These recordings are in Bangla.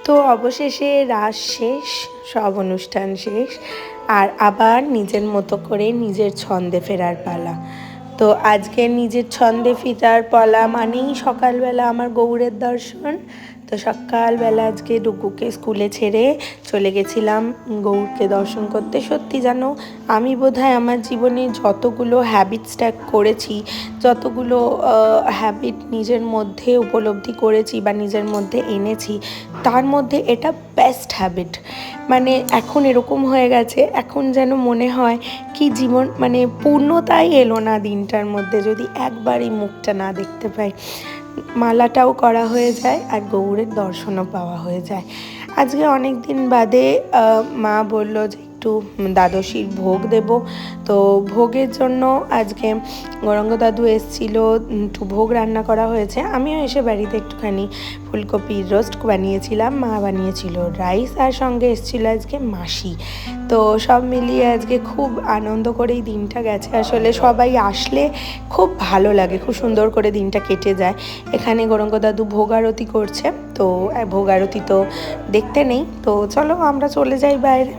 তো অবশেষে রাস শেষ, সব অনুষ্ঠান শেষ, আর আবার নিজের মতো করে নিজের ছন্দে ফেরার পালা। তো আজকে নিজের ছন্দে ফিরার পালা মানেই সকালবেলা আমার গৌড়ের দর্শন। তো সকালবেলা আজকে ডুকুকে স্কুলে ছেড়ে চলে গেছিলাম গৌড়কে দর্শন করতে। সত্যি জানো, আমি বোধহয় আমার জীবনে যতগুলো হ্যাবিট স্ট্যাক করেছি, যতগুলো হ্যাবিট নিজের মধ্যে উপলব্ধি করেছি বা নিজের মধ্যে এনেছি, তার মধ্যে এটা বেস্ট হ্যাবিট। মানে এখন এরকম হয়ে গেছে, এখন যেন মনে হয় কি জীবন মানে পূর্ণতাই এলো না দিনটার মধ্যে যদি একবার এই মুখটা না দেখতে পাই। মালাটাও করা হয়ে যায় আর গৌড়ের দর্শনও পাওয়া হয়ে যায়। আজকে অনেক দিন বাদে মা বলল যে একটু দ্বাদশীর ভোগ দেব। তো ভোগের জন্য আজকে গৌরাঙ্গ দাদু এসেছিল, একটু ভোগ রান্না করা হয়েছে। আমিও এসে বাড়িতে একটুখানি ফুলকপির রোস্ট বানিয়েছিলাম, মা বানিয়েছিল রাইস, আর সঙ্গে এসেছিল আজকে মাসি। তো সব মিলিয়ে আজকে খুব আনন্দ করেই দিনটা গেছে। আসলে সবাই আসলে খুব ভালো লাগে, খুব সুন্দর করে দিনটা কেটে যায়। এখানে গৌরাঙ্গ দাদু ভোগ আরতি করছে, তো ভোগ আরতি তো দেখতে নেই, তো চলো আমরা চলে যাই বাইরে।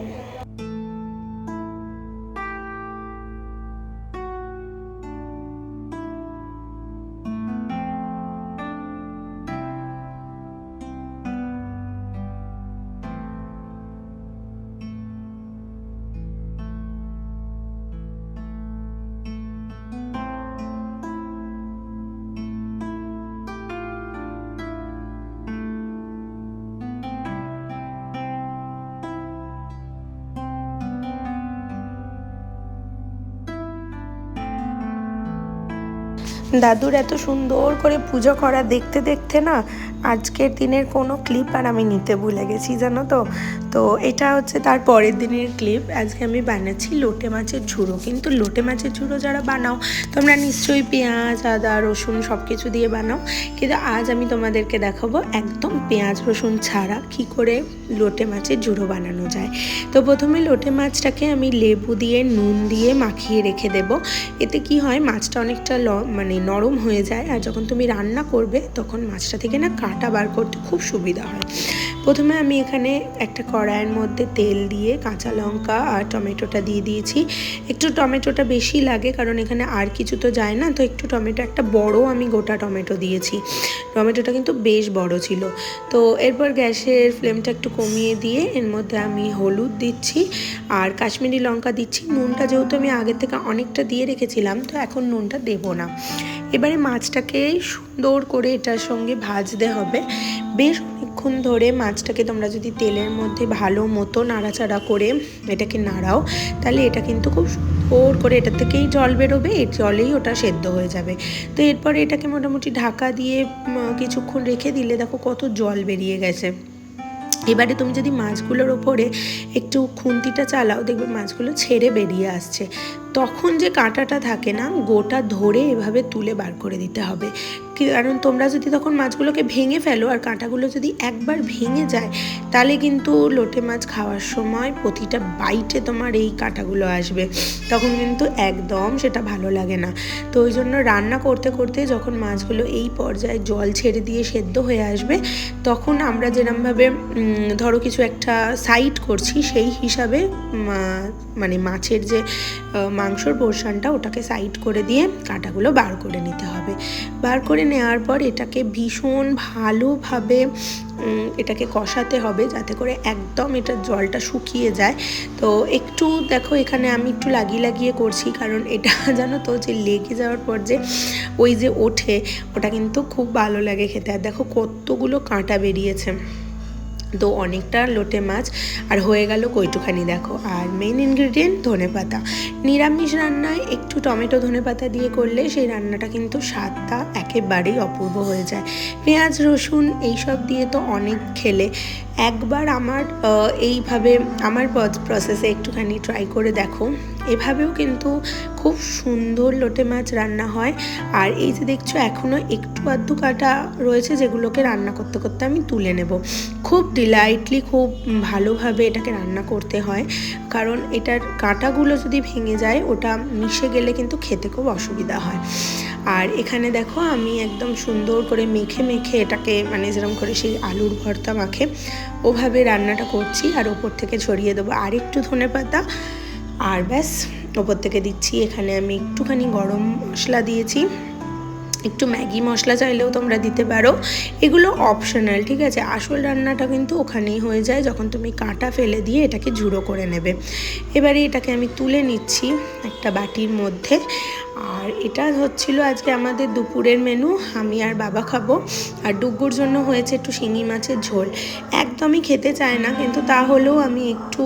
দাদুর এত সুন্দর করে পুজো করা দেখতে দেখতে না আজকের দিনের কোনো ক্লিপ আর আমি নিতে ভুলে গেছি, জানো তো। তো এটা হচ্ছে তার পরের দিনের ক্লিপ। আজকে আমি বানাচ্ছি লোটে মাছের ঝুড়ো। কিন্তু লোটে মাছের ঝুড়ো যারা বানাও তোমরা নিশ্চয়ই পেঁয়াজ, আদা, রসুন সব কিছু দিয়ে বানাও, কিন্তু আজ আমি তোমাদেরকে দেখাবো একদম পেঁয়াজ রসুন ছাড়া কি করে লোটে মাছের ঝুড়ো বানানো যায়। তো প্রথমে লোটে মাছটাকে আমি লেবু দিয়ে নুন দিয়ে মাখিয়ে রেখে দেব। এতে কি হয়, মাছটা অনেকটা মানে নরম হয়ে যায়, আর যখন তুমি রান্না করবে তখন মাছটা থেকে না কাঁটা বার করতে খুব সুবিধা হয়। প্রথমে আমি এখানে একটা কড়াইয়ের মধ্যে তেল দিয়ে কাঁচা লঙ্কা আর টমেটোটা দিয়ে দিয়েছি। একটু টমেটোটা বেশি লাগে কারণ এখানে আর কিছু তো যায় না, তো একটু টমেটো, একটা বড় আমি গোটা টমেটো দিয়েছি। টমেটোটা কিন্তু বেশ বড় ছিল। তো এরপর গ্যাসের ফ্লেমটা একটু কমিয়ে দিয়ে এর মধ্যে আমি হলুদ দিচ্ছি আর কাশ্মীরি লঙ্কা দিচ্ছি। নুনটা যেহেতু আমি আগে থেকে অনেকটা দিয়ে রেখেছিলাম, তো এখন নুনটা দেবো না। এবারে মাছটাকে সুন্দর করে এটার সঙ্গে ভাজতে হবে বেশ অনেকক্ষণ ধরে। মাছটাকে তোমরা যদি তেলের মধ্যে ভালো মতো নাড়াচাড়া করে এটাকে নাড়াও, তাহলে এটা কিন্তু খুব সুন্দর করে এটা থেকেই জল বেরোবে, এর জলেই ওটা সেদ্ধ হয়ে যাবে। তো এরপরে এটাকে মোটামুটি ঢাকা দিয়ে কিছুক্ষণ রেখে দিলে দেখো কত জল বেরিয়ে গেছে। এবারে তুমি যদি মাছগুলোর ওপরে একটু খুন্তিটা চালাও, দেখবে মাছগুলো ছেড়ে বেরিয়ে আসছে। তখন যে কাঁটাটা থাকে না, গোটা ধরে এভাবে তুলে বার করে দিতে হবে। কারণ তোমরা যদি তখন মাছগুলোকে ভেঙে ফেলো আর কাঁটাগুলো যদি একবার ভেঙে যায়, তাহলে কিন্তু লোটে মাছ খাওয়ার সময় প্রতিটা বাইটে তোমার এই কাঁটাগুলো আসবে, তখন কিন্তু একদম সেটা ভালো লাগে না। তো ওই জন্য রান্না করতে করতে যখন মাছগুলো এই পর্যায়ে জল ছেড়ে দিয়ে সেদ্ধ হয়ে আসবে, তখন আমরা যেরমভাবে ধরো কিছু একটা সাইড করছি, সেই হিসাবে মানে মাছের যে মাংসর পোর্শনটা ওটাকে সাইড করে দিয়ে কাঁটাগুলো বার করে নিতে হবে। বার করে নেওয়ার পর এটাকে ভীষণ ভালোভাবে এটাকে কষাতে হবে যাতে করে একদম এটা জলটা শুকিয়ে যায়। তো একটু দেখো এখানে আমি একটু লাগিয়ে করছি, কারণ এটা জানো তো যে লেগে যাওয়ার পর যে ওই যে ওঠে, ওটা কিন্তু খুব ভালো লাগে খেতে। আর দেখো কতগুলো কাঁটা বেরিয়েছে। তো অনেকটা লোটে মাছ আর হয়ে গেল কইটুখানি দেখো। আর মেন ইনগ্রিডিয়েন্ট ধনেপাতা। নিরামিষ রান্নায় একটু টমেটো ধনেপাতা দিয়ে করলে সেই রান্নাটা কিন্তু স্বাদটা একেবারেই অপূর্ব হয়ে যায়। পেঁয়াজ রসুন এইসব দিয়ে তো অনেক খেলে, একবার আমার এইভাবে আমার প্রসেসে একটুখানি ট্রাই করে দেখো, এভাবেও কিন্তু খুব সুন্দর লোটে মাছ রান্না হয়। আর এই যে দেখছো এখনও একটু আধটু কাটা রয়েছে, যেগুলোকে রান্না করতে করতে আমি তুলে নেব। খুব ডিলাইটলি, খুব ভালোভাবে এটাকে রান্না করতে হয়, কারণ এটার কাঁটাগুলো যদি ভেঙে যায় ওটা মিশে গেলে কিন্তু খেতে খুব অসুবিধা হয়। আর এখানে দেখো আমি একদম সুন্দর করে মেখে মেখে এটাকে মানে যেরকম করে সেই আলুর ভর্তা মাখে ওভাবে রান্নাটা করছি। আর ওপর থেকে ছড়িয়ে দেবো আর একটু ধনেপাতা, আর ব্যাস ওপর থেকে দিচ্ছি এখানে আমি একটুখানি গরম মশলা দিয়েছি, একটু ম্যাগি মশলা চাইলেও তোমরা দিতে পারো, এগুলো অপশনাল, ঠিক আছে। আসল রান্নাটা কিন্তু ওখানেই হয়ে যায় যখন তুমি কাঁটা ফেলে দিয়ে এটাকে ঝুড়ো করে নেবে। এবারে এটাকে আমি তুলে নিচ্ছি একটা বাটির মধ্যে। আর এটা হচ্ছিল আজকে আমাদের দুপুরের মেনু, আমি আর বাবা খাবো। আর ডুগ্গুর জন্য হয়েছে একটু শিঙি মাছের ঝোল, একদমই খেতে চায় না, কিন্তু তাহলেও আমি একটু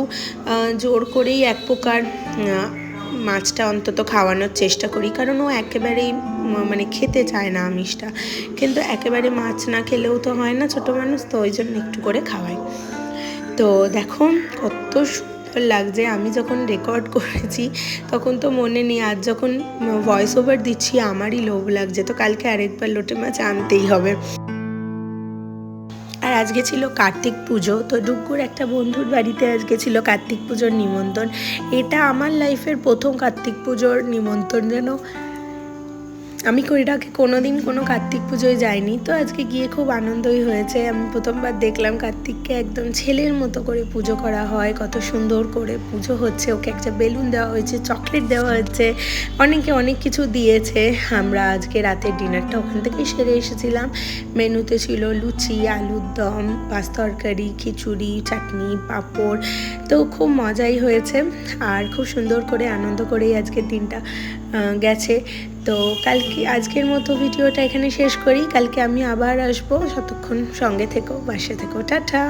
জোর করেই এক প্রকার মাছটা অন্তত খাওয়ানোর চেষ্টা করি, কারণ ও একেবারেই মানে খেতে চায় না আমিষটা, কিন্তু একেবারে মাছ না খেলেও তো হয় না, ছোটো মানুষ তো, ওই জন্য একটু করে খাওয়াই। তো দেখো কত সুন্দর লাগছে, আমি যখন রেকর্ড করেছি তখন তো মনে নেই, আজ যখন ভয়েস ওভার দিচ্ছি আমারই লোভ লাগছে, তো কালকে আরেকবার লোটে মাছ আনতেই হবে। আর আজকে ছিল কার্তিক পুজো, তো ডুগ্গুর একটা বন্ধুর বাড়িতে আজকে ছিল কার্তিক পুজোর নিমন্ত্রণ। এটা আমার লাইফের প্রথম কার্তিক পুজোর নিমন্ত্রণ, যেন আমি এটাকে কোনো দিন কোনো কার্তিক পুজোয় যাইনি, তো আজকে গিয়ে খুব আনন্দই হয়েছে। আমি প্রথমবার দেখলাম কার্তিককে একদম ছেলের মতো করে পুজো করা হয়, কত সুন্দর করে পুজো হচ্ছে, ওকে একটা বেলুন দেওয়া হয়েছে, চকলেট দেওয়া হচ্ছে, অনেকে অনেক কিছু দিয়েছে। আমরা আজকে রাতের ডিনারটা ওখান থেকেই সেরে এসেছিলাম। মেনুতে ছিল লুচি, আলুর দম, মাছ তরকারি, খিচুড়ি, চাটনি, পাঁপড়, তো খুব মজাই হয়েছে। আর খুব সুন্দর করে আনন্দ করেই আজকের দিনটা গেছে। তো কালকে আজকের মতো ভিডিওটা এখানে শেষ করি, কালকে আমি আবার আসবো, ততক্ষণ সঙ্গে থেকো, পাশে থেকো, টাটা।